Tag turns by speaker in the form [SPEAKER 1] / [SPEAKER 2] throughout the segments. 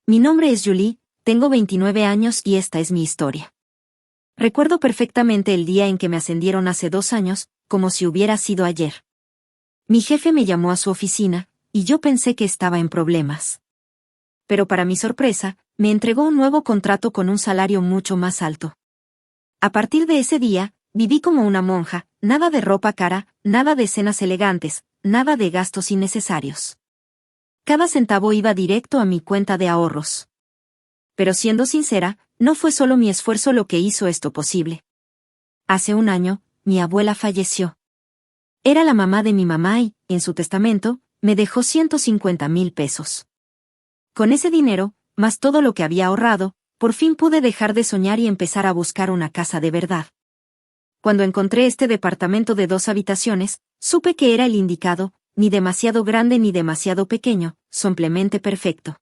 [SPEAKER 1] Mi nombre es Julie, tengo 29 años y esta es mi historia. Recuerdo perfectamente el día en que me ascendieron hace 2 años, como si hubiera sido ayer. Mi jefe me llamó a su oficina, y yo pensé que estaba en problemas. Pero para mi sorpresa, me entregó un nuevo contrato con un salario mucho más alto. A partir de ese día, viví como una monja, nada de ropa cara, nada de cenas elegantes, nada de gastos innecesarios. Cada centavo iba directo a mi cuenta de ahorros. Pero siendo sincera, no fue solo mi esfuerzo lo que hizo esto posible. Hace 1 año, mi abuela falleció. Era la mamá de mi mamá y, en su testamento, me dejó 150,000 pesos. Con ese dinero, más todo lo que había ahorrado, por fin pude dejar de soñar y empezar a buscar una casa de verdad. Cuando encontré este departamento de 2 habitaciones, supe que era el indicado, ni demasiado grande ni demasiado pequeño, simplemente perfecto.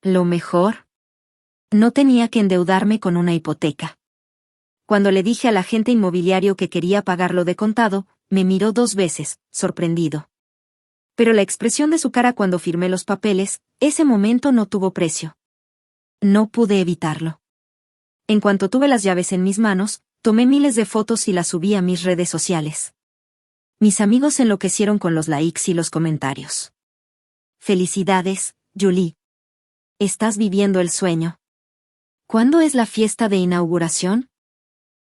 [SPEAKER 1] Lo mejor, no tenía que endeudarme con una hipoteca. Cuando le dije al agente inmobiliario que quería pagarlo de contado, me miró 2 veces, sorprendido. Pero la expresión de su cara cuando firmé los papeles, ese momento no tuvo precio. No pude evitarlo. En cuanto tuve las llaves en mis manos, tomé miles de fotos y las subí a mis redes sociales. Mis amigos enloquecieron con los likes y los comentarios. Felicidades, Julie. Estás viviendo el sueño. ¿Cuándo es la fiesta de inauguración?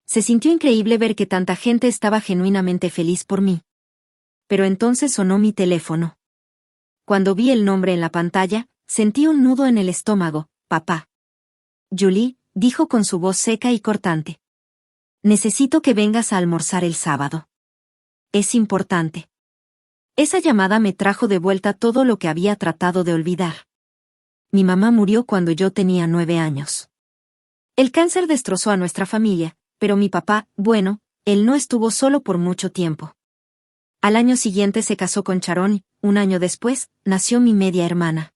[SPEAKER 1] Se sintió increíble ver que tanta gente estaba genuinamente feliz por mí. Pero entonces sonó mi teléfono. Cuando vi el nombre en la pantalla, sentí un nudo en el estómago. Papá. Julie, dijo con su voz seca y cortante. Necesito que vengas a almorzar el sábado. Es importante. Esa llamada me trajo de vuelta todo lo que había tratado de olvidar. Mi mamá murió cuando yo tenía 9 años. El cáncer destrozó a nuestra familia, pero mi papá, bueno, él no estuvo solo por mucho tiempo. Al año siguiente se casó con Sharon y, 1 año después, nació mi media hermana.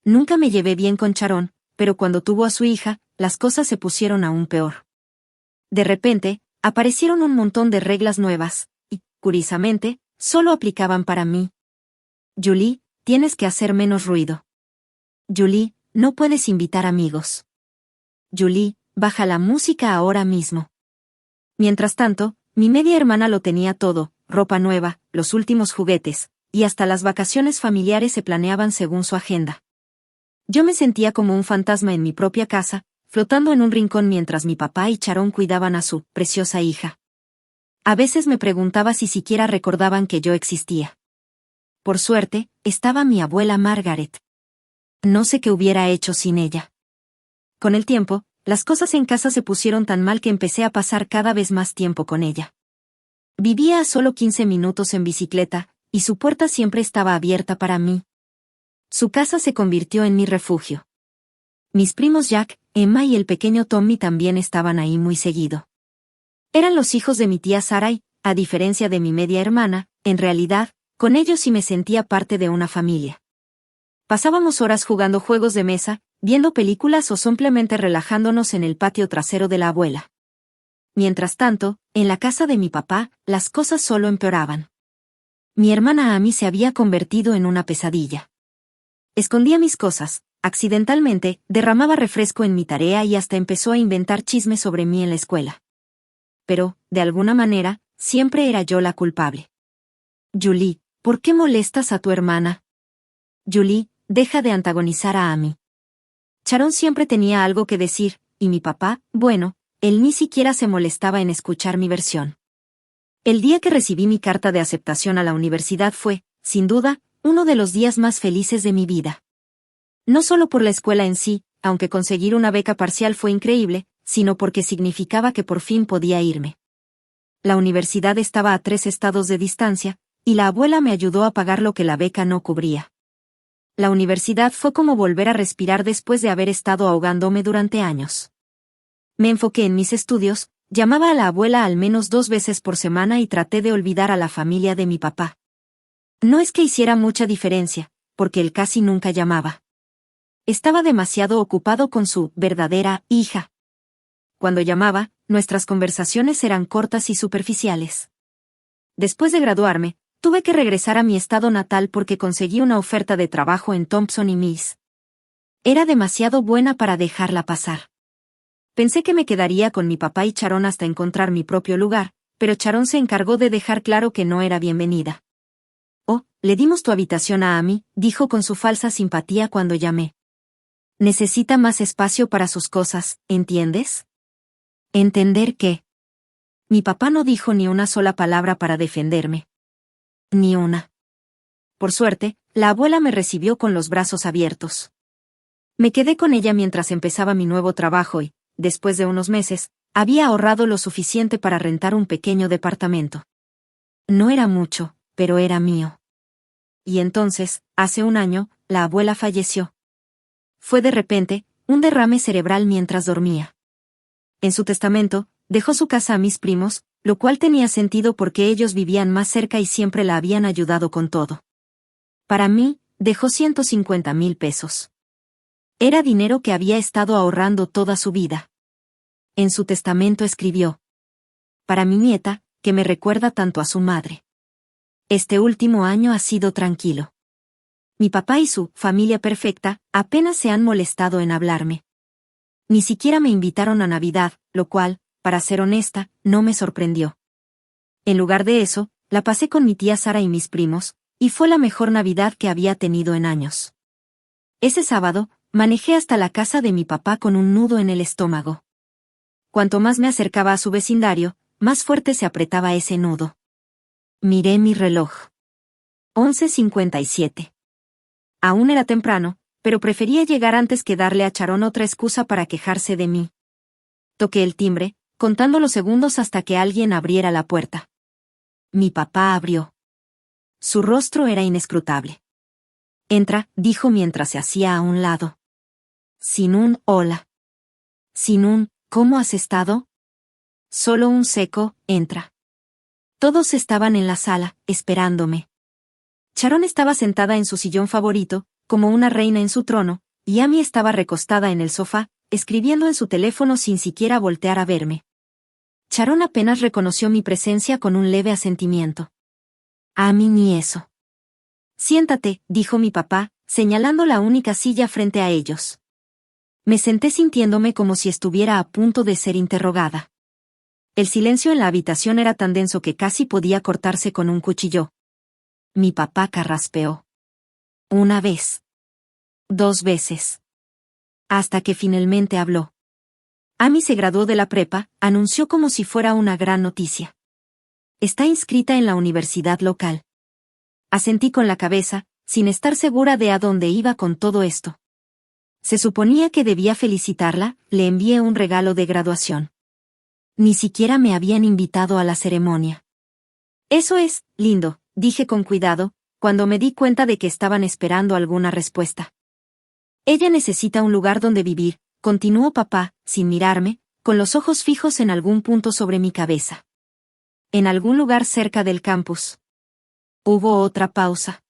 [SPEAKER 1] Nunca me llevé bien con Sharon, pero cuando tuvo a su hija, las cosas se pusieron aún peor. De repente, aparecieron un montón de reglas nuevas, y, curiosamente, solo aplicaban para mí. Julie, tienes que hacer menos ruido. Julie, no puedes invitar amigos. Julie, baja la música ahora mismo. Mientras tanto, mi media hermana lo tenía todo, ropa nueva, los últimos juguetes, y hasta las vacaciones familiares se planeaban según su agenda. Yo me sentía como un fantasma en mi propia casa, flotando en un rincón mientras mi papá y Sharon cuidaban a su preciosa hija. A veces me preguntaba si siquiera recordaban que yo existía. Por suerte, estaba mi abuela Margaret. No sé qué hubiera hecho sin ella. Con el tiempo, las cosas en casa se pusieron tan mal que empecé a pasar cada vez más tiempo con ella. Vivía a solo 15 minutos en bicicleta, y su puerta siempre estaba abierta para mí. Su casa se convirtió en mi refugio. Mis primos Jack, Emma y el pequeño Tommy también estaban ahí muy seguido. Eran los hijos de mi tía Sarah y, a diferencia de mi media hermana, en realidad, con ellos sí me sentía parte de una familia. Pasábamos horas jugando juegos de mesa, viendo películas o simplemente relajándonos en el patio trasero de la abuela. Mientras tanto, en la casa de mi papá, las cosas solo empeoraban. Mi hermana Amy se había convertido en una pesadilla. Escondía mis cosas, accidentalmente, derramaba refresco en mi tarea y hasta empezó a inventar chismes sobre mí en la escuela. Pero, de alguna manera, siempre era yo la culpable. Julie, ¿por qué molestas a tu hermana? Julie, deja de antagonizar a Amy. Sharon siempre tenía algo que decir, y mi papá, bueno, él ni siquiera se molestaba en escuchar mi versión. El día que recibí mi carta de aceptación a la universidad fue, sin duda, uno de los días más felices de mi vida. No solo por la escuela en sí, aunque conseguir una beca parcial fue increíble, sino porque significaba que por fin podía irme. La universidad estaba a 3 estados de distancia, y la abuela me ayudó a pagar lo que la beca no cubría. La universidad fue como volver a respirar después de haber estado ahogándome durante años. Me enfoqué en mis estudios, llamaba a la abuela al menos 2 veces por semana y traté de olvidar a la familia de mi papá. No es que hiciera mucha diferencia, porque él casi nunca llamaba. Estaba demasiado ocupado con su verdadera hija. Cuando llamaba, nuestras conversaciones eran cortas y superficiales. Después de graduarme, tuve que regresar a mi estado natal porque conseguí una oferta de trabajo en Thompson y Mills. Era demasiado buena para dejarla pasar. Pensé que me quedaría con mi papá y Charón hasta encontrar mi propio lugar, pero Charón se encargó de dejar claro que no era bienvenida. Oh, le dimos tu habitación a Amy, dijo con su falsa simpatía cuando llamé. Necesita más espacio para sus cosas, ¿entiendes? ¿Entender qué? Mi papá no dijo ni una sola palabra para defenderme. Ni una. Por suerte, la abuela me recibió con los brazos abiertos. Me quedé con ella mientras empezaba mi nuevo trabajo y, después de unos meses, había ahorrado lo suficiente para rentar un pequeño departamento. No era mucho, pero era mío. Y entonces, hace un año, la abuela falleció. Fue de repente, un derrame cerebral mientras dormía. En su testamento, dejó su casa a mis primos, lo cual tenía sentido porque ellos vivían más cerca y siempre la habían ayudado con todo. Para mí, dejó 150,000 pesos. Era dinero que había estado ahorrando toda su vida. En su testamento escribió: para mi nieta, que me recuerda tanto a su madre. Este último año ha sido tranquilo. Mi papá y su familia perfecta apenas se han molestado en hablarme. Ni siquiera me invitaron a Navidad, lo cual, para ser honesta, no me sorprendió. En lugar de eso, la pasé con mi tía Sara y mis primos, y fue la mejor Navidad que había tenido en años. Ese sábado, manejé hasta la casa de mi papá con un nudo en el estómago. Cuanto más me acercaba a su vecindario, más fuerte se apretaba ese nudo. Miré mi reloj. 11:57. Aún era temprano, pero prefería llegar antes que darle a Charón otra excusa para quejarse de mí. Toqué el timbre, contando los segundos hasta que alguien abriera la puerta. Mi papá abrió. Su rostro era inescrutable. Entra, dijo mientras se hacía a un lado. Sin un hola. Sin un ¿cómo has estado? Solo un seco, entra. Todos estaban en la sala, esperándome. Charón estaba sentada en su sillón favorito, como una reina en su trono, y Amy estaba recostada en el sofá, escribiendo en su teléfono sin siquiera voltear a verme. Charón apenas reconoció mi presencia con un leve asentimiento. Amy ni eso. Siéntate, dijo mi papá, señalando la única silla frente a ellos. Me senté sintiéndome como si estuviera a punto de ser interrogada. El silencio en la habitación era tan denso que casi podía cortarse con un cuchillo. Mi papá carraspeó. Una vez. 2 veces. Hasta que finalmente habló. Amy se graduó de la prepa, anunció como si fuera una gran noticia. Está inscrita en la universidad local. Asentí con la cabeza, sin estar segura de a dónde iba con todo esto. Se suponía que debía felicitarla, le envié un regalo de graduación. Ni siquiera me habían invitado a la ceremonia. Eso es, lindo, dije con cuidado, cuando me di cuenta de que estaban esperando alguna respuesta. Ella necesita un lugar donde vivir, continuó papá, sin mirarme, con los ojos fijos en algún punto sobre mi cabeza. En algún lugar cerca del campus. Hubo otra pausa.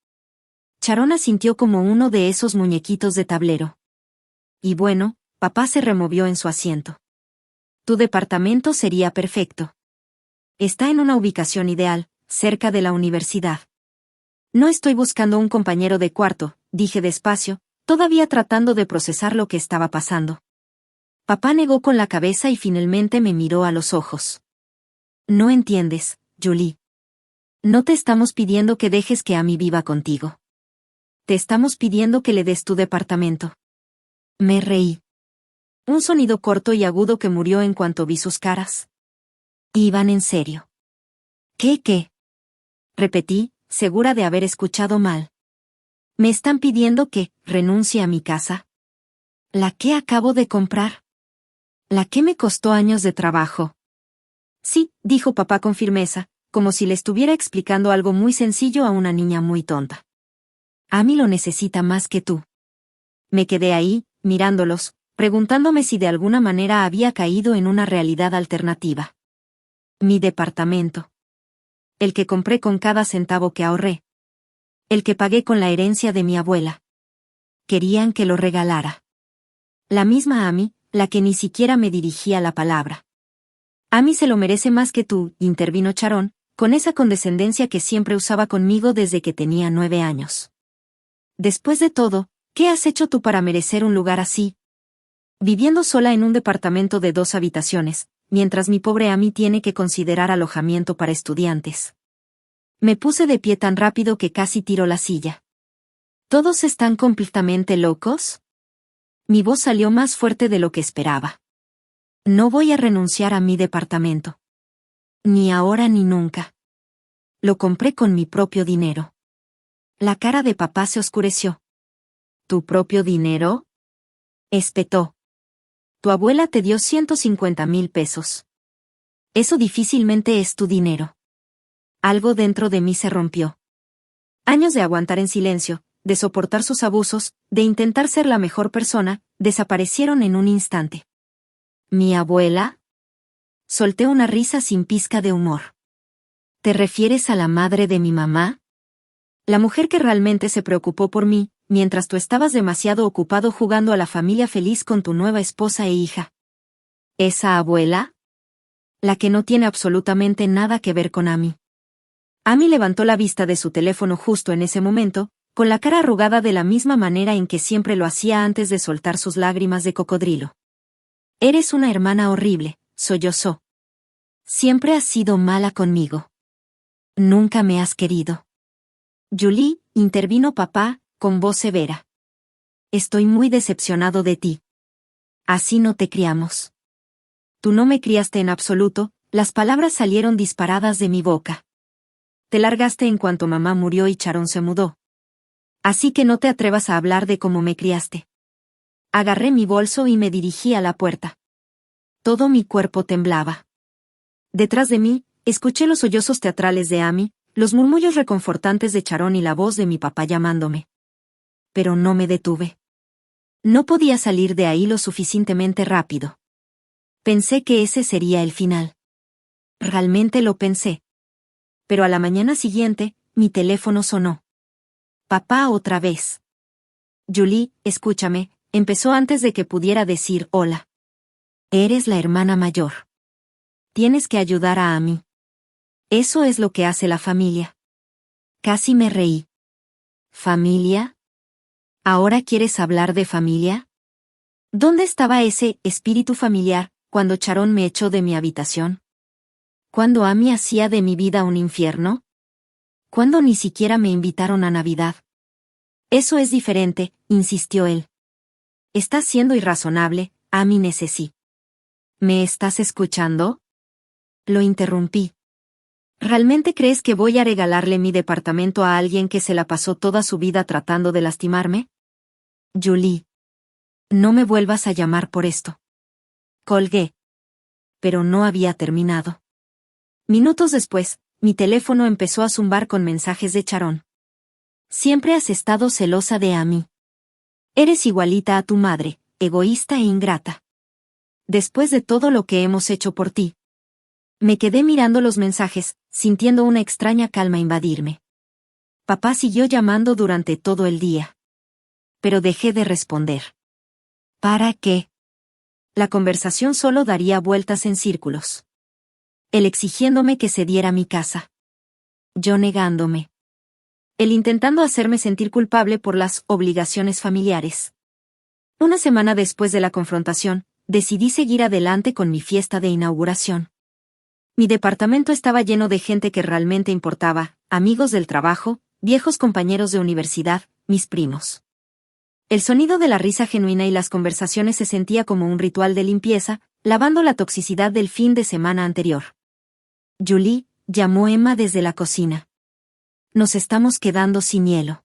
[SPEAKER 1] Charón asintió como uno de esos muñequitos de tablero. Y bueno, papá se removió en su asiento. Tu departamento sería perfecto. Está en una ubicación ideal, cerca de la universidad. No estoy buscando un compañero de cuarto, dije despacio, todavía tratando de procesar lo que estaba pasando. Papá negó con la cabeza y finalmente me miró a los ojos. No entiendes, Julie. No te estamos pidiendo que dejes que Amy viva contigo. Te estamos pidiendo que le des tu departamento. Me reí. Un sonido corto y agudo que murió en cuanto vi sus caras. Iban en serio. ¿Qué? Repetí, segura de haber escuchado mal. ¿Me están pidiendo que renuncie a mi casa? ¿La que acabo de comprar? ¿La que me costó años de trabajo? Sí, dijo papá con firmeza, como si le estuviera explicando algo muy sencillo a una niña muy tonta. Amy lo necesita más que tú. Me quedé ahí, mirándolos, preguntándome si de alguna manera había caído en una realidad alternativa. Mi departamento. El que compré con cada centavo que ahorré. El que pagué con la herencia de mi abuela. Querían que lo regalara. La misma Amy, la que ni siquiera me dirigía la palabra. Amy se lo merece más que tú, intervino Charón, con esa condescendencia que siempre usaba conmigo desde que tenía 9 años. Después de todo, ¿Qué has hecho tú para merecer un lugar así? Viviendo sola en un departamento de 2 habitaciones, mientras mi pobre Amy tiene que considerar alojamiento para estudiantes. Me puse de pie tan rápido que casi tiró la silla. ¿Todos están completamente locos? Mi voz salió más fuerte de lo que esperaba. No voy a renunciar a mi departamento. Ni ahora ni nunca. Lo compré con mi propio dinero. La cara de papá se oscureció. ¿Tu propio dinero? Espetó. Tu abuela te dio 150,000 pesos. Eso difícilmente es tu dinero. Algo dentro de mí se rompió. Años de aguantar en silencio, de soportar sus abusos, de intentar ser la mejor persona, desaparecieron en un instante. ¿Mi abuela? Solté una risa sin pizca de humor. ¿Te refieres a la madre de mi mamá? La mujer que realmente se preocupó por mí, mientras tú estabas demasiado ocupado jugando a la familia feliz con tu nueva esposa e hija. ¿Esa abuela? La que no tiene absolutamente nada que ver con Amy. Amy levantó la vista de su teléfono justo en ese momento, con la cara arrugada de la misma manera en que siempre lo hacía antes de soltar sus lágrimas de cocodrilo. Eres una hermana horrible, sollozó. Siempre has sido mala conmigo. Nunca me has querido. Julie, intervino papá, con voz severa. Estoy muy decepcionado de ti. Así no te criamos. Tú no me criaste en absoluto, las palabras salieron disparadas de mi boca. Te largaste en cuanto mamá murió y Sharon se mudó. Así que no te atrevas a hablar de cómo me criaste. Agarré mi bolso y me dirigí a la puerta. Todo mi cuerpo temblaba. Detrás de mí, escuché los sollozos teatrales de Amy, los murmullos reconfortantes de Sharon y la voz de mi papá llamándome. Pero no me detuve. No podía salir de ahí lo suficientemente rápido. Pensé que ese sería el final. Realmente lo pensé. Pero a la mañana siguiente, mi teléfono sonó. Papá otra vez. Julie, escúchame, empezó antes de que pudiera decir hola. Eres la hermana mayor. Tienes que ayudar a Amy. Eso es lo que hace la familia. Casi me reí. ¿Familia? ¿Ahora quieres hablar de familia? ¿Dónde estaba ese espíritu familiar cuando Sharon me echó de mi habitación? ¿Cuándo Amy hacía de mi vida un infierno? ¿Cuándo ni siquiera me invitaron a Navidad? Eso es diferente, insistió él. Estás siendo irrazonable, Amy necesita. ¿Me estás escuchando? Lo interrumpí. ¿Realmente crees que voy a regalarle mi departamento a alguien que se la pasó toda su vida tratando de lastimarme? Julie. No me vuelvas a llamar por esto. Colgué. Pero no había terminado. Minutos después, mi teléfono empezó a zumbar con mensajes de Sharon. Siempre has estado celosa de Amy. Eres igualita a tu madre, egoísta e ingrata. Después de todo lo que hemos hecho por ti. Me quedé mirando los mensajes, sintiendo una extraña calma invadirme. Papá siguió llamando durante todo el día. Pero dejé de responder. ¿Para qué? La conversación solo daría vueltas en círculos. Él exigiéndome que cediera mi casa. Yo negándome. Él intentando hacerme sentir culpable por las obligaciones familiares. Una semana después de la confrontación, decidí seguir adelante con mi fiesta de inauguración. Mi departamento estaba lleno de gente que realmente importaba, amigos del trabajo, viejos compañeros de universidad, mis primos. El sonido de la risa genuina y las conversaciones se sentía como un ritual de limpieza, lavando la toxicidad del fin de semana anterior. Julie, llamó Emma desde la cocina. Nos estamos quedando sin hielo.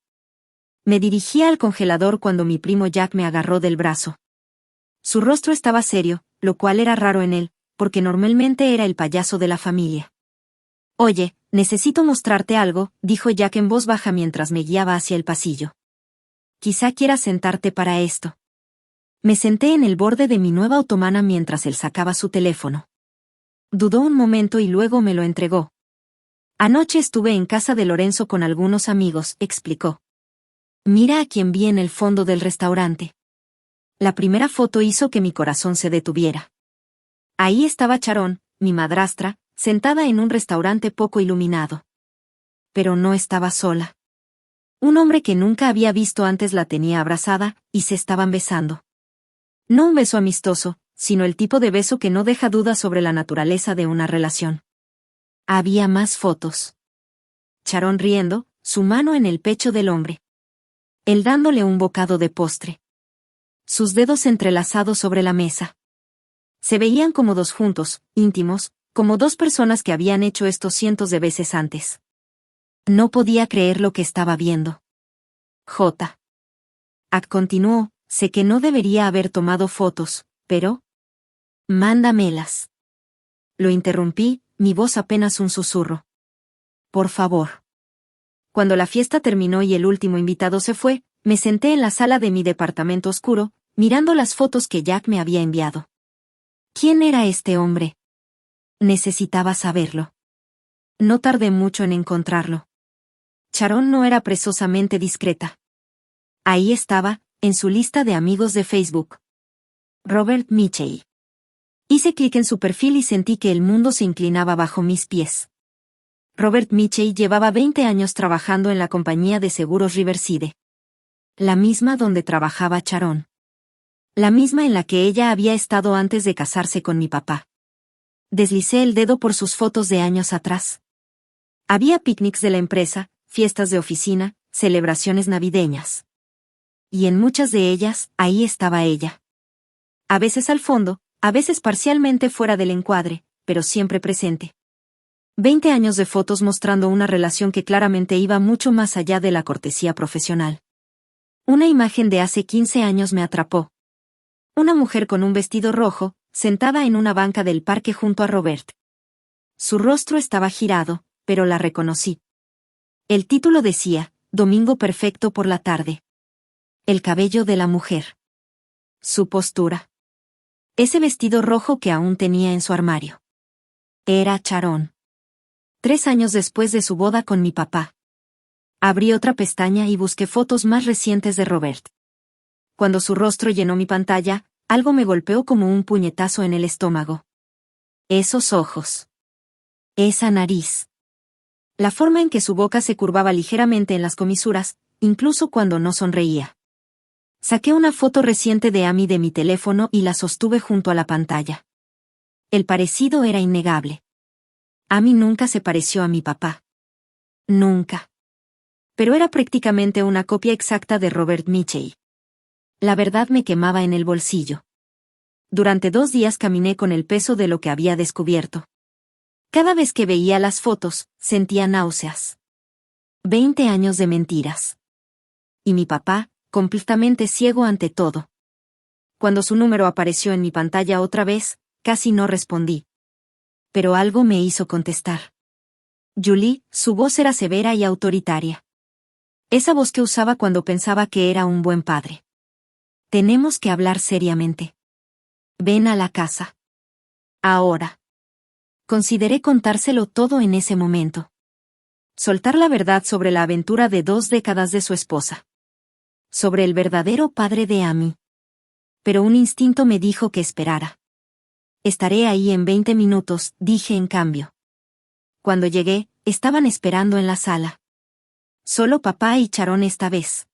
[SPEAKER 1] Me dirigía al congelador cuando mi primo Jack me agarró del brazo. Su rostro estaba serio, lo cual era raro en él, porque normalmente era el payaso de la familia. Oye, necesito mostrarte algo, dijo Jack en voz baja mientras me guiaba hacia el pasillo. Quizá quieras sentarte para esto. Me senté en el borde de mi nueva otomana mientras él sacaba su teléfono. Dudó un momento y luego me lo entregó. Anoche estuve en casa de Lorenzo con algunos amigos, explicó. Mira a quien vi en el fondo del restaurante. La primera foto hizo que mi corazón se detuviera. Ahí estaba Sharon, mi madrastra, sentada en un restaurante poco iluminado. Pero no estaba sola. Un hombre que nunca había visto antes la tenía abrazada, y se estaban besando. No un beso amistoso, sino el tipo de beso que no deja dudas sobre la naturaleza de una relación. Había más fotos. Sharon riendo, su mano en el pecho del hombre. Él dándole un bocado de postre. Sus dedos entrelazados sobre la mesa. Se veían como dos juntos, íntimos, como dos personas que habían hecho esto cientos de veces antes. No podía creer lo que estaba viendo. J. Ak continuó, sé que no debería haber tomado fotos, pero... Mándamelas. Lo interrumpí, mi voz apenas un susurro. Por favor. Cuando la fiesta terminó y el último invitado se fue, me senté en la sala de mi departamento oscuro, mirando las fotos que Jack me había enviado. ¿Quién era este hombre? Necesitaba saberlo. No tardé mucho en encontrarlo. Sharon no era precisamente discreta. Ahí estaba, en su lista de amigos de Facebook. Robert Mitchell. Hice clic en su perfil y sentí que el mundo se inclinaba bajo mis pies. Robert Mitchell llevaba 20 años trabajando en la compañía de seguros Riverside. La misma donde trabajaba Sharon. La misma en la que ella había estado antes de casarse con mi papá. Deslicé el dedo por sus fotos de años atrás. Había picnics de la empresa, fiestas de oficina, celebraciones navideñas. Y en muchas de ellas, ahí estaba ella. A veces al fondo, a veces parcialmente fuera del encuadre, pero siempre presente. 20 años de fotos mostrando una relación que claramente iba mucho más allá de la cortesía profesional. Una imagen de hace 15 años me atrapó. Una mujer con un vestido rojo, sentada en una banca del parque junto a Robert. Su rostro estaba girado, pero la reconocí. El título decía, Domingo perfecto por la tarde. El cabello de la mujer. Su postura. Ese vestido rojo que aún tenía en su armario. Era Sharon. 3 años después de su boda con mi papá. Abrí otra pestaña y busqué fotos más recientes de Robert. Cuando su rostro llenó mi pantalla, algo me golpeó como un puñetazo en el estómago. Esos ojos. Esa nariz. La forma en que su boca se curvaba ligeramente en las comisuras, incluso cuando no sonreía. Saqué una foto reciente de Amy de mi teléfono y la sostuve junto a la pantalla. El parecido era innegable. Amy nunca se pareció a mi papá. Nunca. Pero era prácticamente una copia exacta de Robert Mitchell. La verdad me quemaba en el bolsillo. Durante 2 días caminé con el peso de lo que había descubierto. Cada vez que veía las fotos, sentía náuseas. 20 años de mentiras. Y mi papá, completamente ciego ante todo. Cuando su número apareció en mi pantalla otra vez, casi no respondí. Pero algo me hizo contestar. Julie, su voz era severa y autoritaria. Esa voz que usaba cuando pensaba que era un buen padre. Tenemos que hablar seriamente. Ven a la casa. Ahora. Consideré contárselo todo en ese momento. Soltar la verdad sobre la aventura de 2 décadas de su esposa. Sobre el verdadero padre de Amy. Pero un instinto me dijo que esperara. Estaré ahí en 20 minutos, dije en cambio. Cuando llegué, estaban esperando en la sala. Solo papá y Sharon esta vez.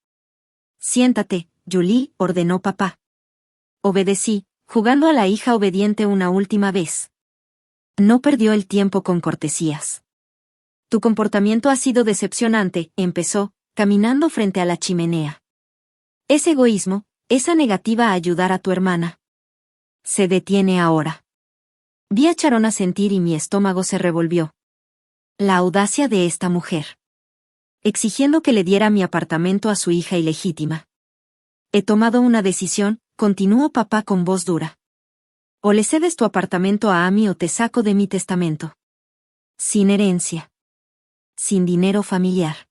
[SPEAKER 1] Siéntate, Julie, ordenó papá. Obedecí, jugando a la hija obediente una última vez. No perdió el tiempo con cortesías. Tu comportamiento ha sido decepcionante, empezó, caminando frente a la chimenea. Ese egoísmo, esa negativa a ayudar a tu hermana. Se detiene ahora. Vi a Sharon asentir y mi estómago se revolvió. La audacia de esta mujer. Exigiendo que le diera mi apartamento a su hija ilegítima. He tomado una decisión, continuó papá con voz dura. O le cedes tu apartamento a Amy o te saco de mi testamento. Sin herencia. Sin dinero familiar.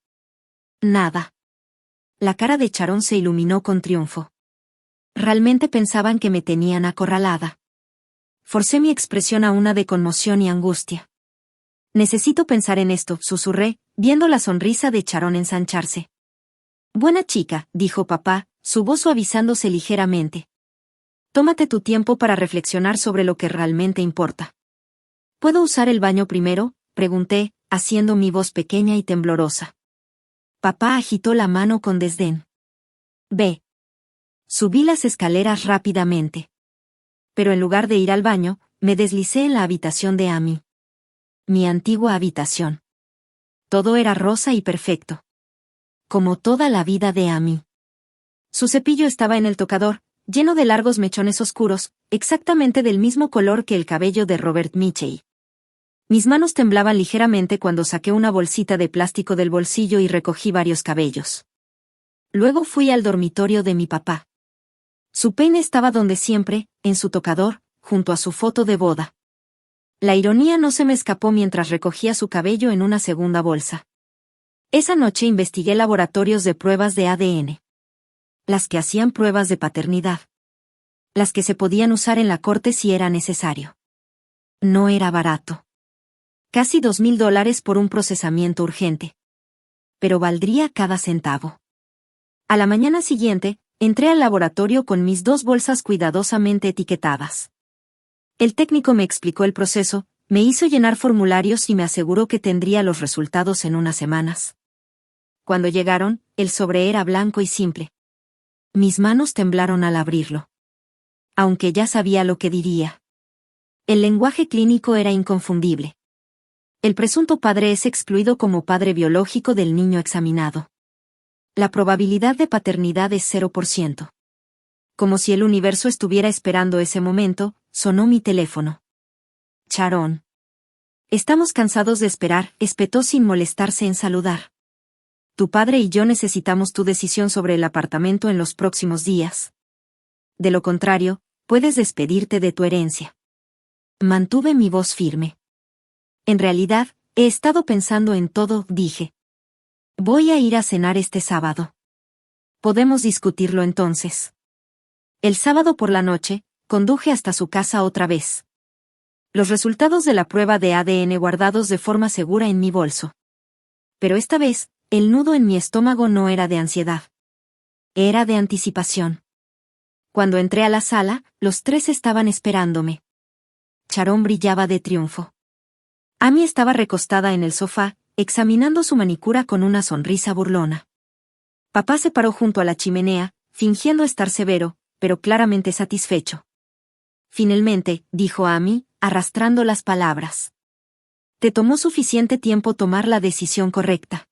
[SPEAKER 1] Nada. La cara de Sharon se iluminó con triunfo. Realmente pensaban que me tenían acorralada. Forcé mi expresión a una de conmoción y angustia. Necesito pensar en esto, susurré, viendo la sonrisa de Sharon ensancharse. Buena chica, dijo papá, su voz suavizándose ligeramente. Tómate tu tiempo para reflexionar sobre lo que realmente importa. ¿Puedo usar el baño primero?, pregunté, haciendo mi voz pequeña y temblorosa. Papá agitó la mano con desdén. Ve. Subí las escaleras rápidamente. Pero en lugar de ir al baño, me deslicé en la habitación de Amy. Mi antigua habitación. Todo era rosa y perfecto. Como toda la vida de Amy. Su cepillo estaba en el tocador, lleno de largos mechones oscuros, exactamente del mismo color que el cabello de Robert Mitchell. Mis manos temblaban ligeramente cuando saqué una bolsita de plástico del bolsillo y recogí varios cabellos. Luego fui al dormitorio de mi papá. Su peine estaba donde siempre, en su tocador, junto a su foto de boda. La ironía no se me escapó mientras recogía su cabello en una segunda bolsa. Esa noche investigué laboratorios de pruebas de ADN. Las que hacían pruebas de paternidad. Las que se podían usar en la corte si era necesario. No era barato. Casi $2,000 por un procesamiento urgente. Pero valdría cada centavo. A la mañana siguiente, entré al laboratorio con mis 2 bolsas cuidadosamente etiquetadas. El técnico me explicó el proceso, me hizo llenar formularios y me aseguró que tendría los resultados en unas semanas. Cuando llegaron, el sobre era blanco y simple. Mis manos temblaron al abrirlo. Aunque ya sabía lo que diría. El lenguaje clínico era inconfundible. El presunto padre es excluido como padre biológico del niño examinado. La probabilidad de paternidad es 0%. Como si el universo estuviera esperando ese momento, sonó mi teléfono. Sharon. Estamos cansados de esperar, espetó sin molestarse en saludar. Tu padre y yo necesitamos tu decisión sobre el apartamento en los próximos días. De lo contrario, puedes despedirte de tu herencia. Mantuve mi voz firme. En realidad, he estado pensando en todo, dije. Voy a ir a cenar este sábado. Podemos discutirlo entonces. El sábado por la noche, conduje hasta su casa otra vez. Los resultados de la prueba de ADN guardados de forma segura en mi bolso. Pero esta vez, el nudo en mi estómago no era de ansiedad. Era de anticipación. Cuando entré a la sala, los 3 estaban esperándome. Sharon brillaba de triunfo. Amy estaba recostada en el sofá, examinando su manicura con una sonrisa burlona. Papá se paró junto a la chimenea, fingiendo estar severo, pero claramente satisfecho. Finalmente, dijo Amy, arrastrando las palabras. Te tomó suficiente tiempo tomar la decisión correcta.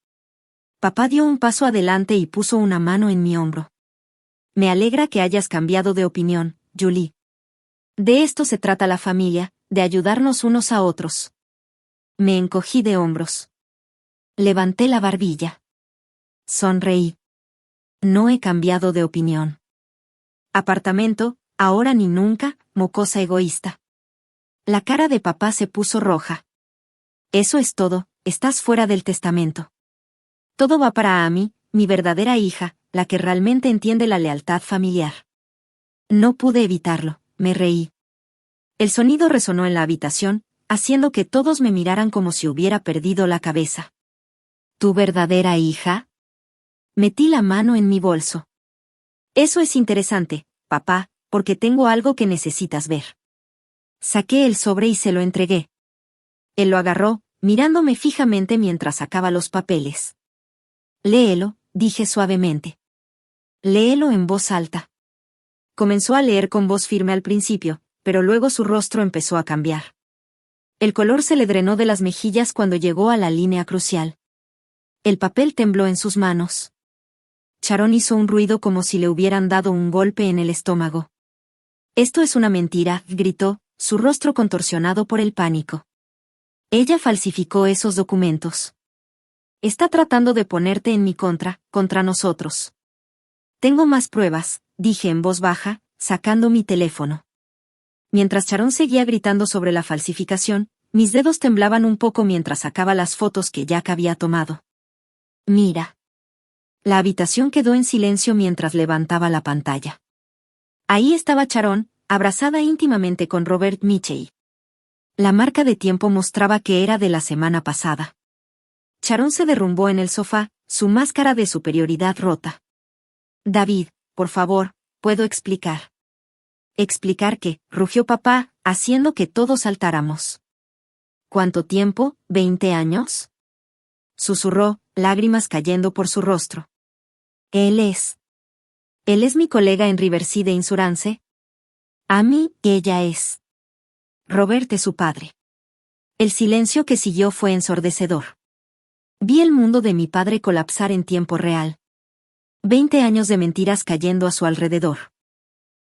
[SPEAKER 1] Papá dio un paso adelante y puso una mano en mi hombro. Me alegra que hayas cambiado de opinión, Julie. De esto se trata la familia, de ayudarnos unos a otros. Me encogí de hombros. Levanté la barbilla. Sonreí. No he cambiado de opinión. Apartamento, ahora ni nunca, mocosa egoísta. La cara de papá se puso roja. Eso es todo, estás fuera del testamento. Todo va para Amy, mi verdadera hija, la que realmente entiende la lealtad familiar. No pude evitarlo, me reí. El sonido resonó en la habitación, haciendo que todos me miraran como si hubiera perdido la cabeza. ¿Tu verdadera hija? Metí la mano en mi bolso. Eso es interesante, papá, porque tengo algo que necesitas ver. Saqué el sobre y se lo entregué. Él lo agarró, mirándome fijamente mientras sacaba los papeles. Léelo, dije suavemente. Léelo en voz alta. Comenzó a leer con voz firme al principio, pero luego su rostro empezó a cambiar. El color se le drenó de las mejillas cuando llegó a la línea crucial. El papel tembló en sus manos. Sharon hizo un ruido como si le hubieran dado un golpe en el estómago. Esto es una mentira, gritó, su rostro contorsionado por el pánico. Ella falsificó esos documentos. Está tratando de ponerte en mi contra nosotros. Tengo más pruebas, dije en voz baja, sacando mi teléfono. Mientras Sharon seguía gritando sobre la falsificación, mis dedos temblaban un poco mientras sacaba las fotos que Jack había tomado. Mira. La habitación quedó en silencio mientras levantaba la pantalla. Ahí estaba Sharon, abrazada íntimamente con Robert Mitchell. La marca de tiempo mostraba que era de la semana pasada. Sharon se derrumbó en el sofá, su máscara de superioridad rota. David, por favor, ¿puedo explicar? ¿Explicar qué? Rugió papá, haciendo que todos saltáramos. ¿Cuánto tiempo? ¿20 años? Susurró, lágrimas cayendo por su rostro. Él es mi colega en Riverside Insurance. Amy, ella es. Robert es su padre. El silencio que siguió fue ensordecedor. Vi el mundo de mi padre colapsar en tiempo real. 20 años de mentiras cayendo a su alrededor.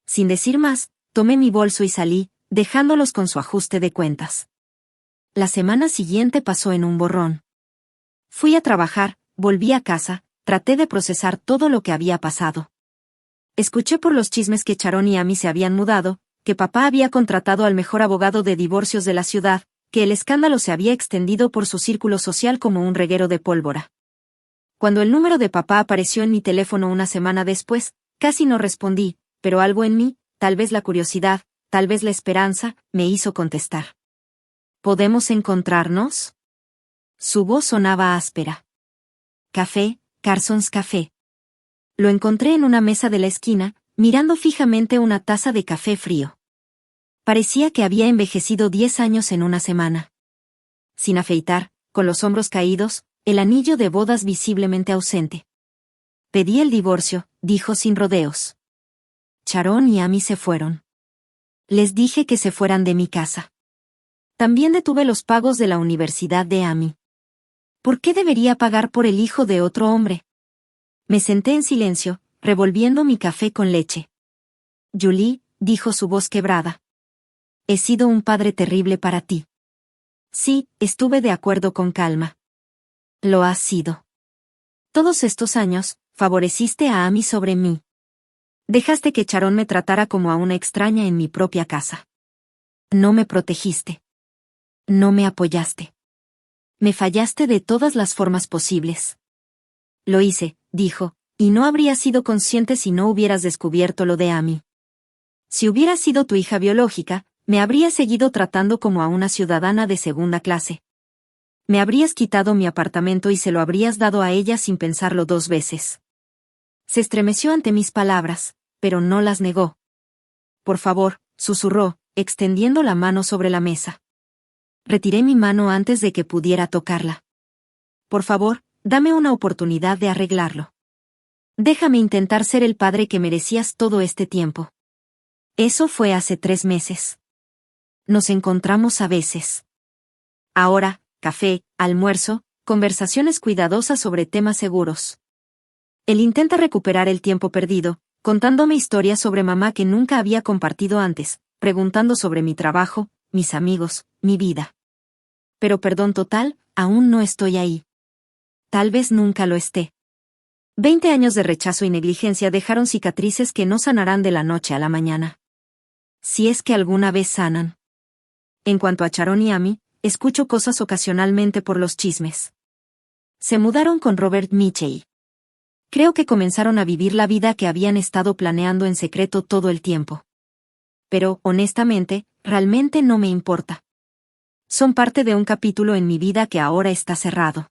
[SPEAKER 1] Sin decir más, tomé mi bolso y salí, dejándolos con su ajuste de cuentas. La semana siguiente pasó en un borrón. Fui a trabajar, volví a casa, traté de procesar todo lo que había pasado. Escuché por los chismes que Sharon y Amy se habían mudado, que papá había contratado al mejor abogado de divorcios de la ciudad, que el escándalo se había extendido por su círculo social como un reguero de pólvora. Cuando el número de papá apareció en mi teléfono una semana después, casi no respondí, pero algo en mí, tal vez la curiosidad, tal vez la esperanza, me hizo contestar. ¿Podemos encontrarnos? Su voz sonaba áspera. Café, Carson's Café. Lo encontré en una mesa de la esquina, mirando fijamente una taza de café frío. Parecía que había envejecido 10 años en una semana. Sin afeitar, con los hombros caídos, el anillo de bodas visiblemente ausente. Pedí el divorcio, dijo sin rodeos. Sharon y Amy se fueron. Les dije que se fueran de mi casa. También detuve los pagos de la universidad de Amy. ¿Por qué debería pagar por el hijo de otro hombre? Me senté en silencio, revolviendo mi café con leche. Julie, dijo su voz quebrada. He sido un padre terrible para ti. Sí, estuve de acuerdo con calma. Lo has sido. Todos estos años, favoreciste a Amy sobre mí. Dejaste que Sharon me tratara como a una extraña en mi propia casa. No me protegiste. No me apoyaste. Me fallaste de todas las formas posibles. Lo hice, dijo, y no habría sido consciente si no hubieras descubierto lo de Amy. Si hubiera sido tu hija biológica, me habría seguido tratando como a una ciudadana de segunda clase. Me habrías quitado mi apartamento y se lo habrías dado a ella sin pensarlo 2 veces. Se estremeció ante mis palabras, pero no las negó. Por favor, susurró, extendiendo la mano sobre la mesa. Retiré mi mano antes de que pudiera tocarla. Por favor, dame una oportunidad de arreglarlo. Déjame intentar ser el padre que merecías todo este tiempo. Eso fue hace 3 meses. Nos encontramos a veces. Ahora, café, almuerzo, conversaciones cuidadosas sobre temas seguros. Él intenta recuperar el tiempo perdido, contándome historias sobre mamá que nunca había compartido antes, preguntando sobre mi trabajo, mis amigos, mi vida. Pero perdón total, aún no estoy ahí. Tal vez nunca lo esté. 20 años de rechazo y negligencia dejaron cicatrices que no sanarán de la noche a la mañana. Si es que alguna vez sanan. En cuanto a Sharon y Amy, escucho cosas ocasionalmente por los chismes. Se mudaron con Robert Mitchell. Creo que comenzaron a vivir la vida que habían estado planeando en secreto todo el tiempo. Pero, honestamente, realmente no me importa. Son parte de un capítulo en mi vida que ahora está cerrado.